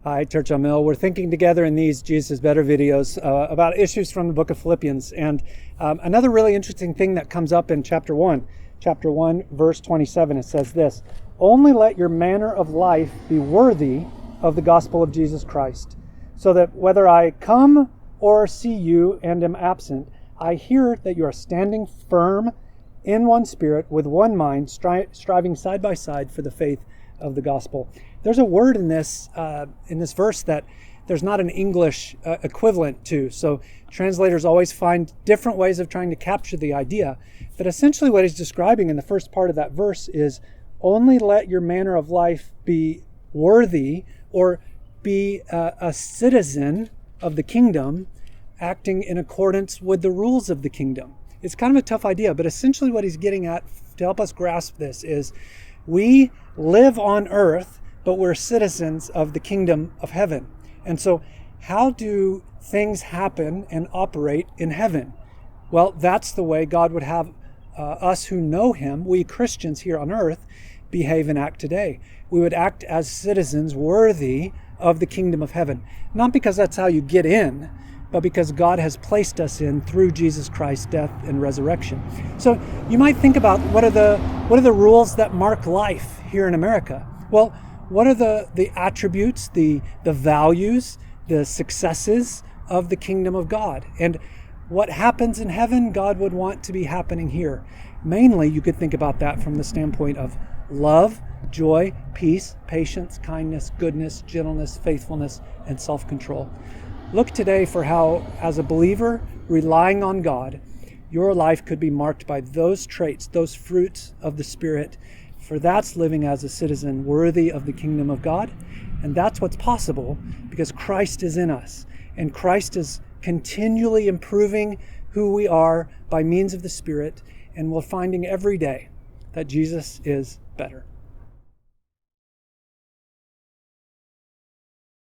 Hi, Church on Mill. We're thinking together in these Jesus is Better videos about issues from the book of Philippians. And another really interesting thing that comes up in chapter 1, verse 27, it says this: "Only let your manner of life be worthy of the gospel of Jesus Christ, so that whether I come or see you and am absent, I hear that you are standing firm in one spirit, with one mind, striving side by side for the faith of the gospel." There's a word in this verse that there's not an English equivalent to. So translators always find different ways of trying to capture the idea. But essentially what he's describing in the first part of that verse is, only let your manner of life be worthy, or be a citizen of the kingdom, acting in accordance with the rules of the kingdom. It's kind of a tough idea, but essentially what he's getting at to help us grasp this is, we live on earth, but we're citizens of the kingdom of heaven. And so how do things happen and operate in heaven? Well, that's the way God would have us who know him, we Christians here on earth, behave and act today. We would act as citizens worthy of the kingdom of heaven. Not because that's how you get in, but because God has placed us in through Jesus Christ's death and resurrection. So you might think about, what are the rules that mark life here in America? Well, what are the attributes, the values, the successes of the kingdom of God? And what happens in heaven, God would want to be happening here. Mainly, you could think about that from the standpoint of love, joy, peace, patience, kindness, goodness, gentleness, faithfulness, and self-control. Look today for how, as a believer relying on God, your life could be marked by those traits, those fruits of the Spirit. For that's living as a citizen worthy of the kingdom of God. And that's what's possible because Christ is in us. And Christ is continually improving who we are by means of the Spirit. And we're finding every day that Jesus is better.